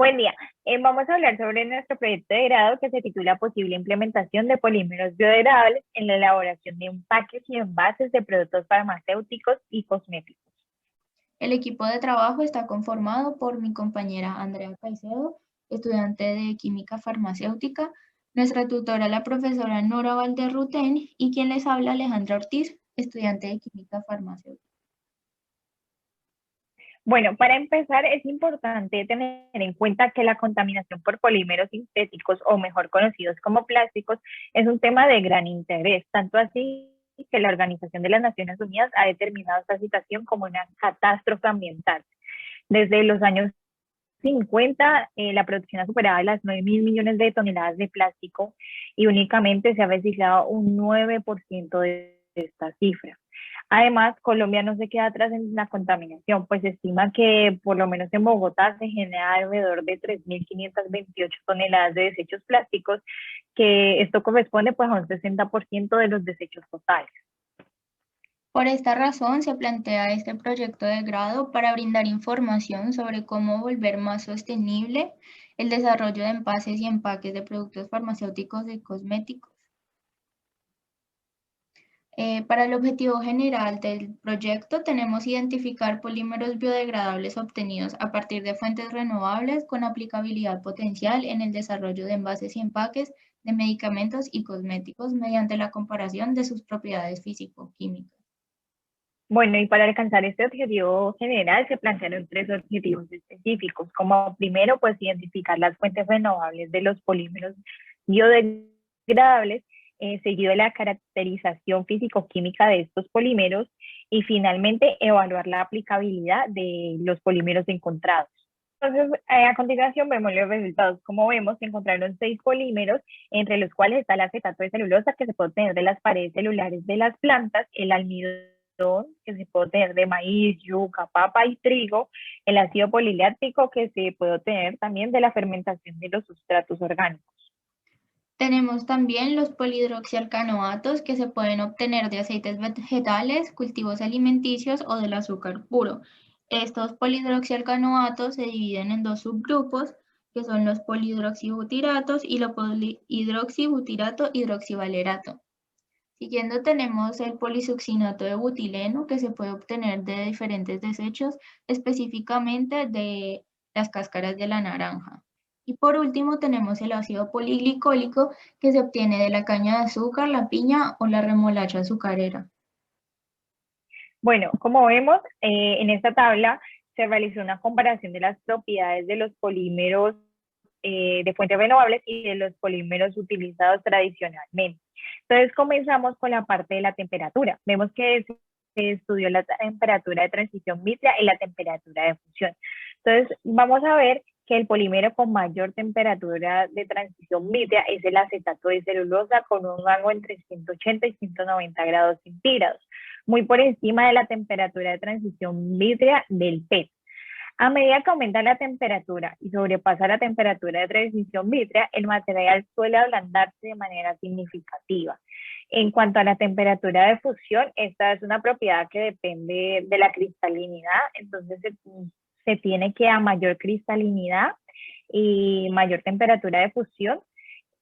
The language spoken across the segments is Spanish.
Buen día. Vamos a hablar sobre nuestro proyecto de grado que se titula Posible implementación de polímeros biodegradables en la elaboración de empaques y envases de productos farmacéuticos y cosméticos. El equipo de trabajo está conformado por mi compañera Andrea Caicedo, estudiante de Química Farmacéutica, nuestra tutora, la profesora Nora Valderrutén, y quien les habla, Alejandra Ortiz, estudiante de Química Farmacéutica. Bueno, para empezar, es importante tener en cuenta que la contaminación por polímeros sintéticos, o mejor conocidos como plásticos, es un tema de gran interés, tanto así que la Organización de las Naciones Unidas ha determinado esta situación como una catástrofe ambiental. Desde los años 50, la producción ha superado las 9.000 millones de toneladas de plástico y únicamente se ha reciclado un 9% de esta cifra. Además, Colombia no se queda atrás en la contaminación, pues se estima que por lo menos en Bogotá se genera alrededor de 3.528 toneladas de desechos plásticos, que esto corresponde pues a un 60% de los desechos totales. Por esta razón, se plantea este proyecto de grado para brindar información sobre cómo volver más sostenible el desarrollo de envases y empaques de productos farmacéuticos y cosméticos. Para el objetivo general del proyecto tenemos identificar polímeros biodegradables obtenidos a partir de fuentes renovables con aplicabilidad potencial en el desarrollo de envases y empaques de medicamentos y cosméticos mediante la comparación de sus propiedades físico-químicas. Bueno, y para alcanzar este objetivo general se plantearon tres objetivos específicos. Como primero, pues identificar las fuentes renovables de los polímeros biodegradables, seguido de la caracterización físico-química de estos polímeros y finalmente evaluar la aplicabilidad de los polímeros encontrados. Entonces, a continuación vemos los resultados. Como vemos, se encontraron 6 polímeros, entre los cuales está el acetato de celulosa que se puede obtener de las paredes celulares de las plantas, el almidón que se puede obtener de maíz, yuca, papa y trigo, el ácido poliláctico que se puede obtener también de la fermentación de los sustratos orgánicos. Tenemos también los polihidroxialcanoatos que se pueden obtener de aceites vegetales, cultivos alimenticios o del azúcar puro. Estos polihidroxialcanoatos se dividen en dos subgrupos, que son los polihidroxibutiratos y los polihidroxibutirato hidroxivalerato. Siguiendo tenemos el polisuccinato de butileno que se puede obtener de diferentes desechos, específicamente de las cáscaras de la naranja. Y por último tenemos el ácido poliglicólico que se obtiene de la caña de azúcar, la piña o la remolacha azucarera. Bueno, como vemos, en esta tabla se realizó una comparación de las propiedades de los polímeros de fuentes renovables y de los polímeros utilizados tradicionalmente. Entonces comenzamos con la parte de la temperatura. Vemos que se estudió la temperatura de transición vítrea y la temperatura de fusión. Entonces vamos a ver que el polímero con mayor temperatura de transición vítrea es el acetato de celulosa con un rango entre 180 y 190 grados centígrados, muy por encima de la temperatura de transición vítrea del PET. A medida que aumenta la temperatura y sobrepasa la temperatura de transición vítrea, el material suele ablandarse de manera significativa. En cuanto a la temperatura de fusión, esta es una propiedad que depende de la cristalinidad, entonces se tiene que a mayor cristalinidad y mayor temperatura de fusión,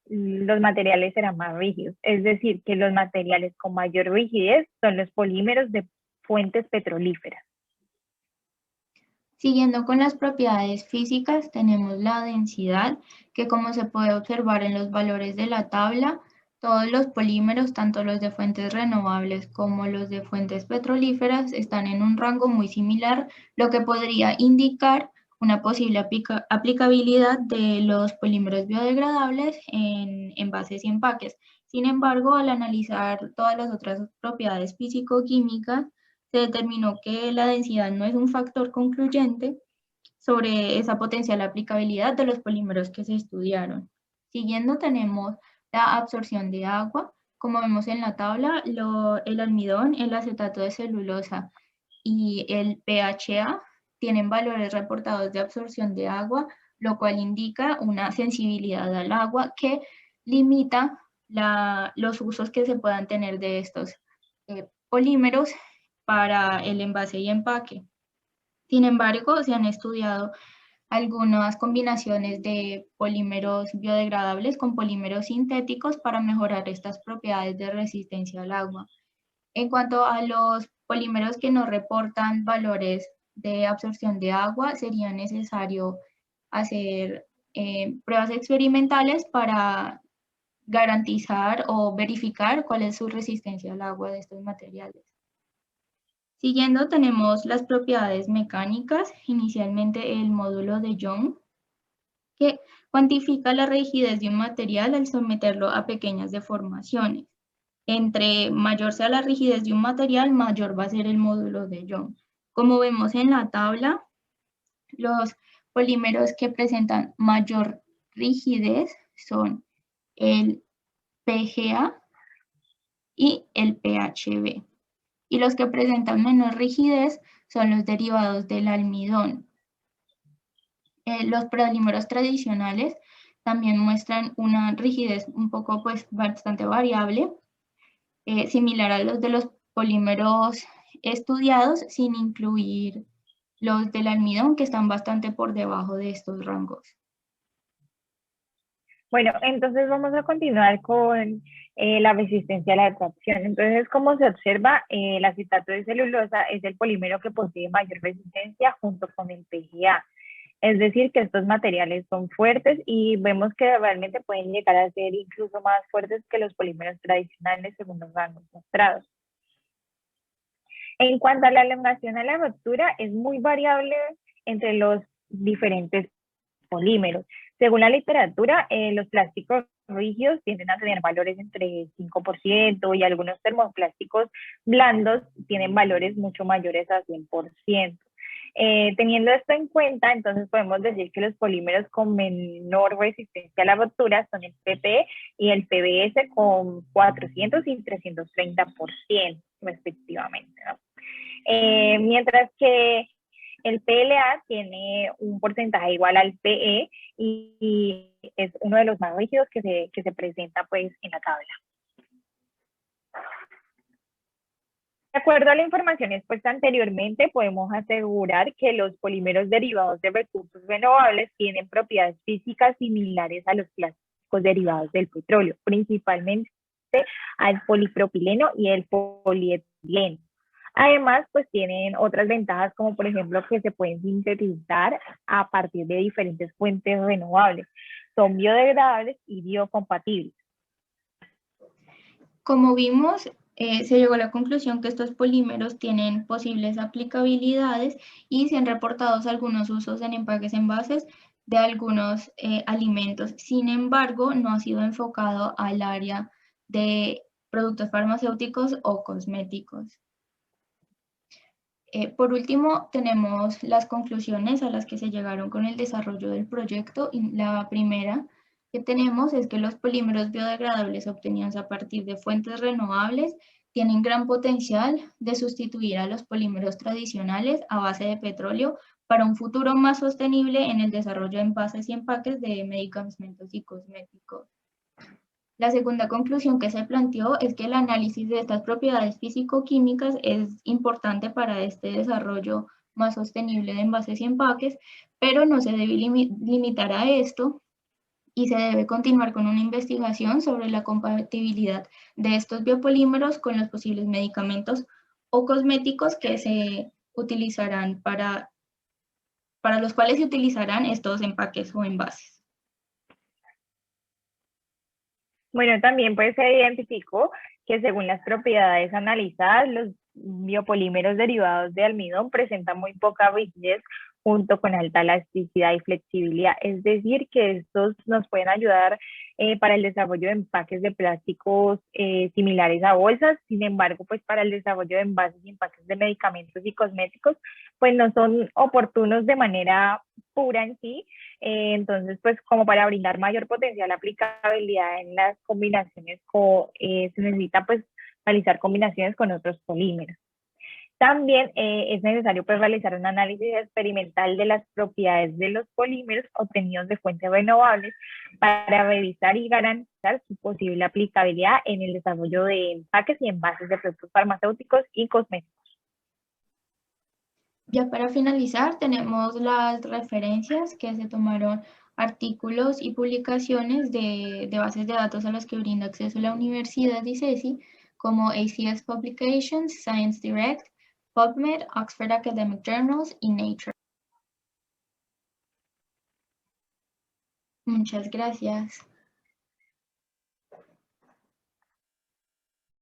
los materiales serán más rígidos. Es decir, que los materiales con mayor rigidez son los polímeros de fuentes petrolíferas. Siguiendo con las propiedades físicas, tenemos la densidad, que como se puede observar en los valores de la tabla, todos los polímeros, tanto los de fuentes renovables como los de fuentes petrolíferas, están en un rango muy similar, lo que podría indicar una posible aplicabilidad de los polímeros biodegradables en envases y empaques. Sin embargo, al analizar todas las otras propiedades físico-químicas, se determinó que la densidad no es un factor concluyente sobre esa potencial aplicabilidad de los polímeros que se estudiaron. Siguiendo tenemos la absorción de agua. Como vemos en la tabla, el almidón, el acetato de celulosa y el PHA tienen valores reportados de absorción de agua, lo cual indica una sensibilidad al agua que limita los usos que se puedan tener de estos polímeros para el envase y empaque. Sin embargo, se han estudiado algunas combinaciones de polímeros biodegradables con polímeros sintéticos para mejorar estas propiedades de resistencia al agua. En cuanto a los polímeros que no reportan valores de absorción de agua, sería necesario hacer pruebas experimentales para garantizar o verificar cuál es su resistencia al agua de estos materiales. Siguiendo tenemos las propiedades mecánicas, inicialmente el módulo de Young, que cuantifica la rigidez de un material al someterlo a pequeñas deformaciones. Entre mayor sea la rigidez de un material, mayor va a ser el módulo de Young. Como vemos en la tabla, los polímeros que presentan mayor rigidez son el PGA y el PHB. Y los que presentan menor rigidez son los derivados del almidón. Los polímeros tradicionales también muestran una rigidez un poco, pues, bastante variable, similar a los de los polímeros estudiados, sin incluir los del almidón, que están bastante por debajo de estos rangos. Bueno, entonces vamos a continuar con la resistencia a la atracción. Entonces, como se observa, el acetato de celulosa es el polímero que posee mayor resistencia junto con el PGA. Es decir, que estos materiales son fuertes y vemos que realmente pueden llegar a ser incluso más fuertes que los polímeros tradicionales según los rangos mostrados. En cuanto a la elongación a la ruptura, es muy variable entre los diferentes polímeros. Según la literatura, los plásticos rígidos tienden a tener valores entre 5% y algunos termoplásticos blandos tienen valores mucho mayores a 100%. Teniendo esto en cuenta, entonces podemos decir que los polímeros con menor resistencia a la ruptura son el PP y el PBS con 400 y 330% respectivamente, ¿no? Mientras que el PLA tiene un porcentaje igual al PE y es uno de los más rígidos que se presenta pues en la tabla. De acuerdo a la información expuesta anteriormente, podemos asegurar que los polímeros derivados de recursos renovables tienen propiedades físicas similares a los plásticos derivados del petróleo, principalmente al polipropileno y el polietileno. Además, pues tienen otras ventajas como por ejemplo que se pueden sintetizar a partir de diferentes fuentes renovables. Son biodegradables y biocompatibles. Como vimos, se llegó a la conclusión que estos polímeros tienen posibles aplicabilidades y se han reportado algunos usos en empaques envases de algunos alimentos. Sin embargo, no ha sido enfocado al área de productos farmacéuticos o cosméticos. Por último, tenemos las conclusiones a las que se llegaron con el desarrollo del proyecto. Y la primera que tenemos es que los polímeros biodegradables obtenidos a partir de fuentes renovables tienen gran potencial de sustituir a los polímeros tradicionales a base de petróleo para un futuro más sostenible en el desarrollo de envases y empaques de medicamentos y cosméticos. La segunda conclusión que se planteó es que el análisis de estas propiedades físico-químicas es importante para este desarrollo más sostenible de envases y empaques, pero no se debe limitar a esto y se debe continuar con una investigación sobre la compatibilidad de estos biopolímeros con los posibles medicamentos o cosméticos que se utilizarán para los cuales se utilizarán estos empaques o envases. Bueno, también pues se identificó que según las propiedades analizadas, los biopolímeros derivados de almidón presentan muy poca rigidez junto con alta elasticidad y flexibilidad. Es decir, que estos nos pueden ayudar para el desarrollo de empaques de plásticos similares a bolsas. Sin embargo, pues para el desarrollo de envases y empaques de medicamentos y cosméticos, pues no son oportunos de manera pura en sí. Entonces, pues como para brindar mayor potencial aplicabilidad en las combinaciones, se necesita pues realizar combinaciones con otros polímeros. También es necesario pues realizar un análisis experimental de las propiedades de los polímeros obtenidos de fuentes renovables para revisar y garantizar su posible aplicabilidad en el desarrollo de empaques y envases de productos farmacéuticos y cosméticos. Ya para finalizar, tenemos las referencias que se tomaron artículos y publicaciones de bases de datos a las que brinda acceso la Universidad de ICESI, como ACS Publications, Science Direct, PubMed, Oxford Academic Journals y Nature. Muchas gracias.